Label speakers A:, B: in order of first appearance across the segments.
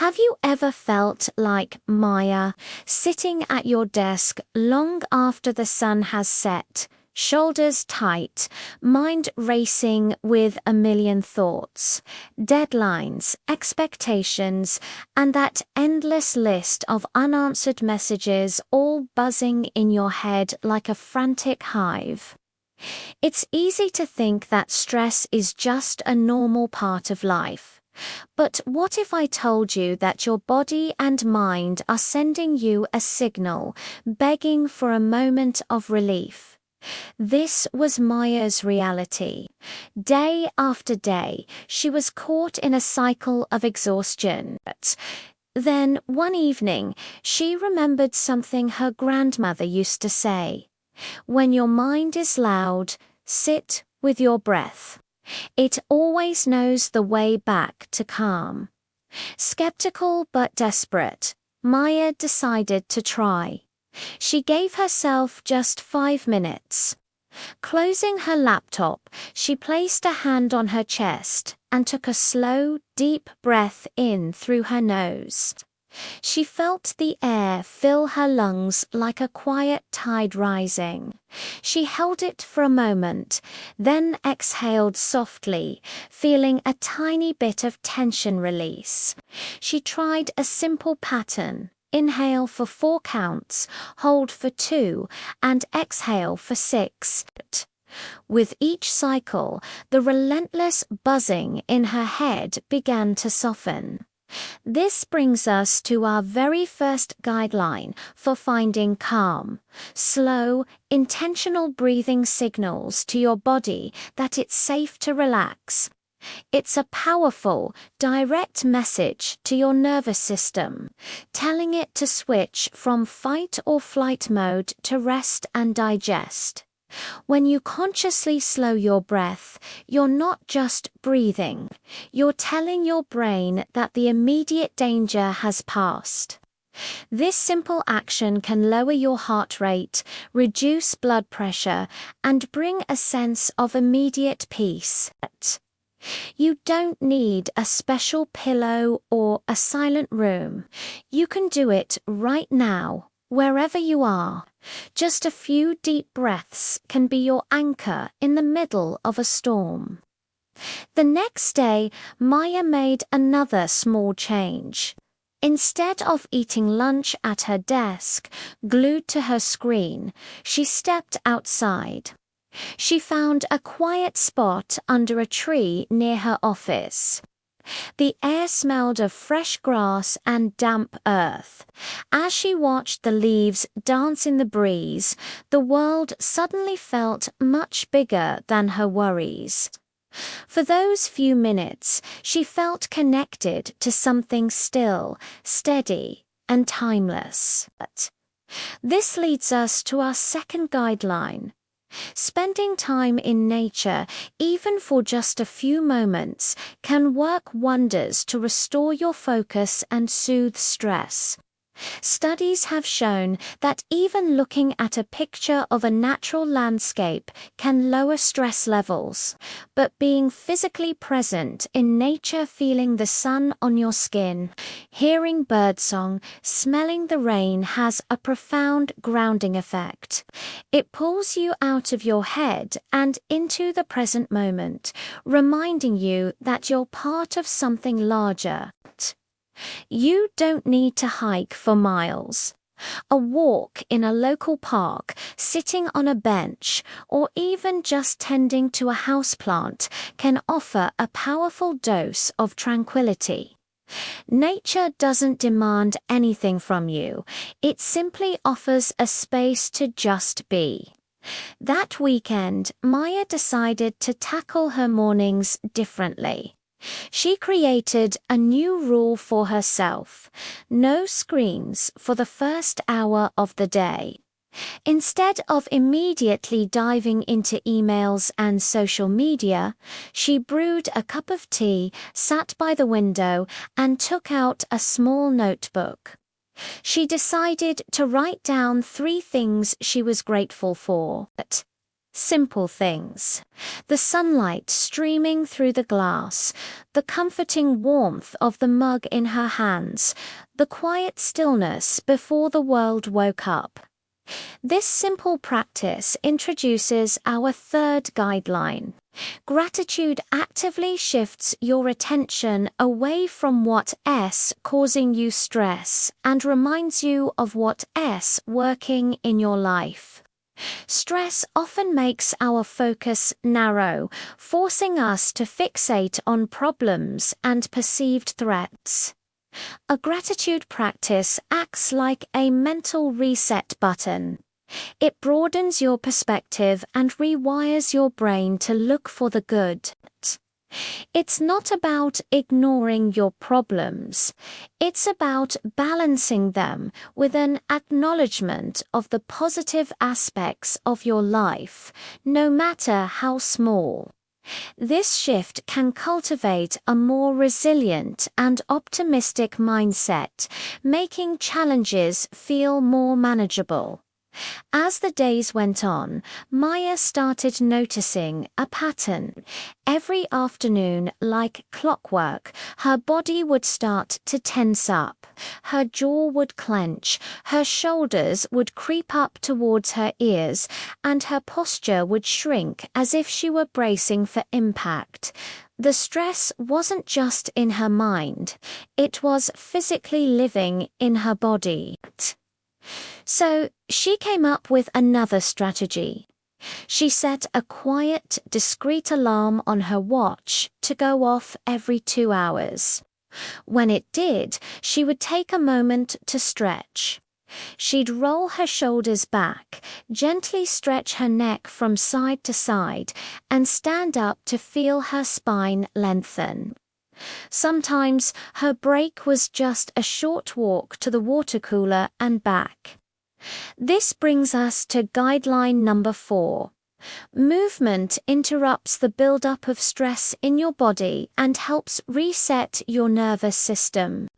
A: Have you ever felt like Maya, sitting at your desk long after the sun has set, shoulders tight, mind racing with a million thoughts, deadlines, expectations, and that endless list of unanswered messages all buzzing in your head like a frantic hive? It's easy to think that stress is just a normal part of life. But what if I told you that your body and mind are sending you a signal, begging for a moment of relief? This was Maya's reality. Day after day, she was caught in a cycle of exhaustion. Then, one evening, she remembered something her grandmother used to say: "When your mind is loud, sit with your breath. It always knows the way back to calm." Skeptical but desperate, Maya decided to try. She gave herself just 5 minutes. Closing her laptop, she placed a hand on her chest and took a slow, deep breath in through her nose. She felt the air fill her lungs like a quiet tide rising. She held it for a moment, then exhaled softly, feeling a tiny bit of tension release. She tried a simple pattern: inhale for 4 counts, hold for 2, and exhale for 6. With each cycle, the relentless buzzing in her head began to soften. This brings us to our very first guideline for finding calm: slow, intentional breathing signals to your body that it's safe to relax. It's a powerful, direct message to your nervous system, telling it to switch from fight or flight mode to rest and digest. When you consciously slow your breath, you're not just breathing, you're telling your brain that the immediate danger has passed. This simple action can lower your heart rate, reduce blood pressure, and bring a sense of immediate peace. You don't need a special pillow or a silent room. You can do it right now, wherever you are. Just a few deep breaths can be your anchor in the middle of a storm. The next day, Maya made another small change. Instead of eating lunch at her desk, glued to her screen, she stepped outside. She found a quiet spot under a tree near her office. The air smelled of fresh grass and damp earth. As she watched the leaves dance in the breeze, the world suddenly felt much bigger than her worries. For those few minutes, she felt connected to something still, steady, and timeless. This leads us to our second guideline. Spending time in nature, even for just a few moments, can work wonders to restore your focus and soothe stress. Studies have shown that even looking at a picture of a natural landscape can lower stress levels. But being physically present in nature, feeling the sun on your skin, hearing birdsong, smelling the rain has a profound grounding effect. It pulls you out of your head and into the present moment, reminding you that you're part of something larger. You don't need to hike for miles. A walk in a local park, sitting on a bench, or even just tending to a houseplant can offer a powerful dose of tranquility. Nature doesn't demand anything from you. It simply offers a space to just be. That weekend, Maya decided to tackle her mornings differently. She created a new rule for herself: no screens for the first hour of the day. Instead of immediately diving into emails and social media, she brewed a cup of tea, sat by the window, and took out a small notebook. She decided to write down 3 things she was grateful for. Simple things. The sunlight streaming through the glass, the comforting warmth of the mug in her hands, the quiet stillness before the world woke up. This simple practice introduces our third guideline. Gratitude actively shifts your attention away from what causing you stress and reminds you of what working in your life. Stress often makes our focus narrow, forcing us to fixate on problems and perceived threats. A gratitude practice acts like a mental reset button. It broadens your perspective and rewires your brain to look for the good. It's not about ignoring your problems. It's about balancing them with an acknowledgement of the positive aspects of your life, no matter how small. This shift can cultivate a more resilient and optimistic mindset, making challenges feel more manageable. As the days went on, Maya started noticing a pattern. Every afternoon, like clockwork, her body would start to tense up. Her jaw would clench, her shoulders would creep up towards her ears, and her posture would shrink as if she were bracing for impact. The stress wasn't just in her mind, it was physically living in her body. So she came up with another strategy. She set a quiet, discreet alarm on her watch to go off every 2 hours. When it did, she would take a moment to stretch. She'd roll her shoulders back, gently stretch her neck from side to side, and stand up to feel her spine lengthen. Sometimes her break was just a short walk to the water cooler and back. This brings us to guideline number 4. Movement interrupts the buildup of stress in your body and helps reset your nervous system.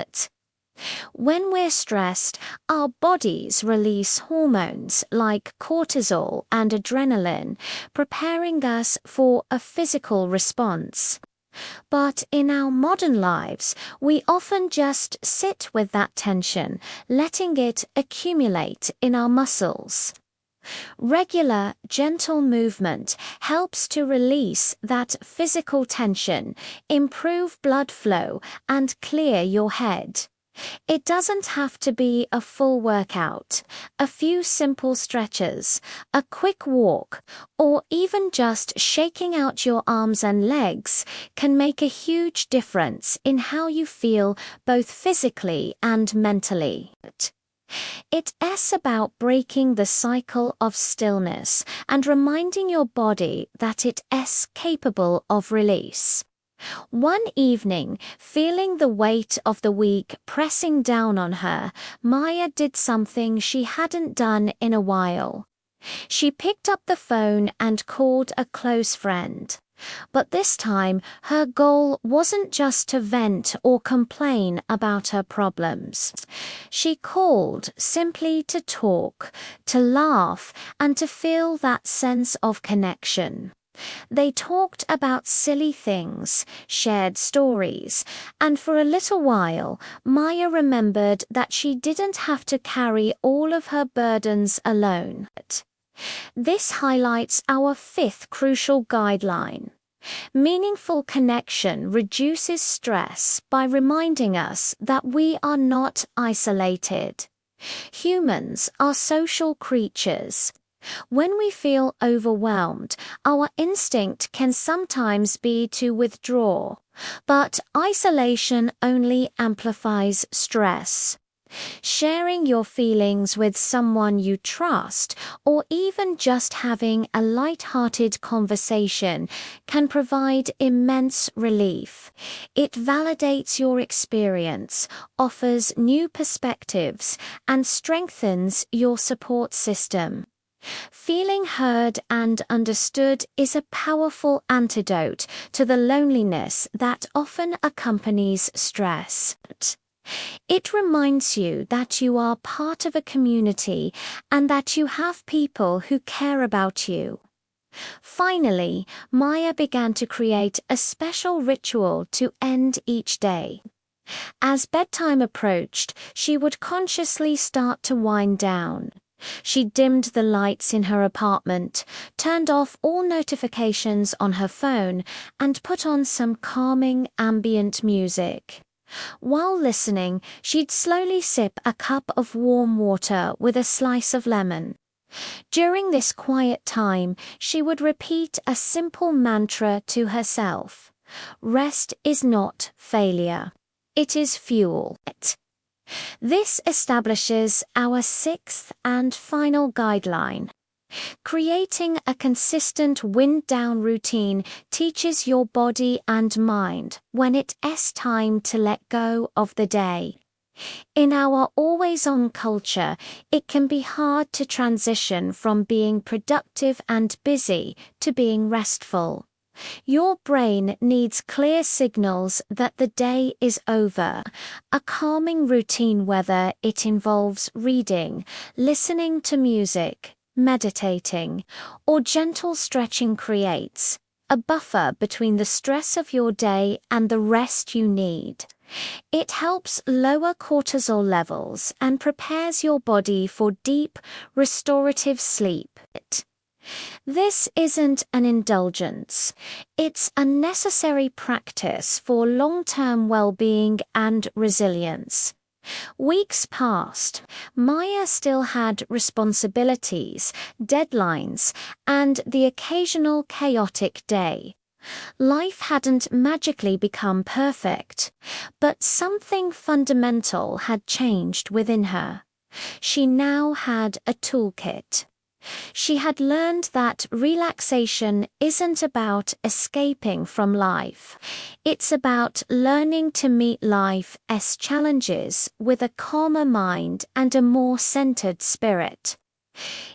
A: When we're stressed, our bodies release hormones like cortisol and adrenaline, preparing us for a physical response. But in our modern lives, we often just sit with that tension, letting it accumulate in our muscles. Regular, gentle movement helps to release that physical tension, improve blood flow, and clear your head. It doesn't have to be a full workout. A few simple stretches, a quick walk, or even just shaking out your arms and legs can make a huge difference in how you feel both physically and mentally. It's about breaking the cycle of stillness and reminding your body that it's capable of release. One evening, feeling the weight of the week pressing down on her, Maya did something she hadn't done in a while. She picked up the phone and called a close friend. But this time, her goal wasn't just to vent or complain about her problems. She called simply to talk, to laugh, and to feel that sense of connection. They talked about silly things, shared stories, and for a little while, Maya remembered that she didn't have to carry all of her burdens alone. This highlights our 5th crucial guideline. Meaningful connection reduces stress by reminding us that we are not isolated. Humans are social creatures. When we feel overwhelmed, our instinct can sometimes be to withdraw, but isolation only amplifies stress. Sharing your feelings with someone you trust, or even just having a light-hearted conversation, can provide immense relief. It validates your experience, offers new perspectives, and strengthens your support system. Feeling heard and understood is a powerful antidote to the loneliness that often accompanies stress. It reminds you that you are part of a community and that you have people who care about you. Finally, Maya began to create a special ritual to end each day. As bedtime approached, she would consciously start to wind down. She dimmed the lights in her apartment, turned off all notifications on her phone, and put on some calming ambient music. While listening, she'd slowly sip a cup of warm water with a slice of lemon. During this quiet time, she would repeat a simple mantra to herself. Rest is not failure. It is fuel. This establishes our sixth and final guideline. Creating a consistent wind-down routine teaches your body and mind when it's time to let go of the day. In our always-on culture, it can be hard to transition from being productive and busy to being restful. Your brain needs clear signals that the day is over. A calming routine, whether it involves reading, listening to music, meditating, or gentle stretching, creates a buffer between the stress of your day and the rest you need. It helps lower cortisol levels and prepares your body for deep, restorative sleep. This isn't an indulgence. It's a necessary practice for long-term well-being and resilience. Weeks passed. Maya still had responsibilities, deadlines, and the occasional chaotic day. Life hadn't magically become perfect, but something fundamental had changed within her. She now had a toolkit. She had learned that relaxation isn't about escaping from life. It's about learning to meet life's challenges with a calmer mind and a more centered spirit.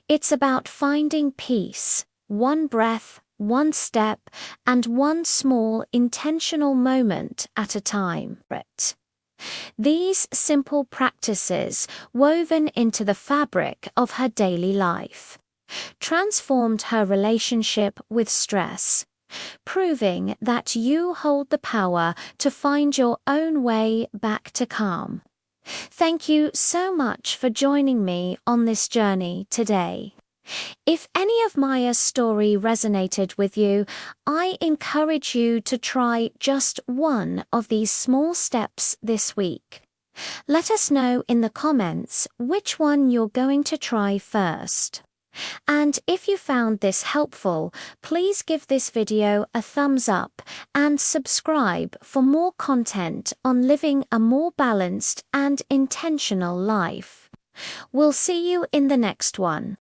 A: It's about finding peace, one breath, one step, and one small intentional moment at a time. These simple practices, woven into the fabric of her daily life, transformed her relationship with stress, proving that you hold the power to find your own way back to calm. Thank you so much for joining me on this journey today. If any of Maya's story resonated with you, I encourage you to try just one of these small steps this week. Let us know in the comments which one you're going to try first. And if you found this helpful, please give this video a thumbs up and subscribe for more content on living a more balanced and intentional life. We'll see you in the next one.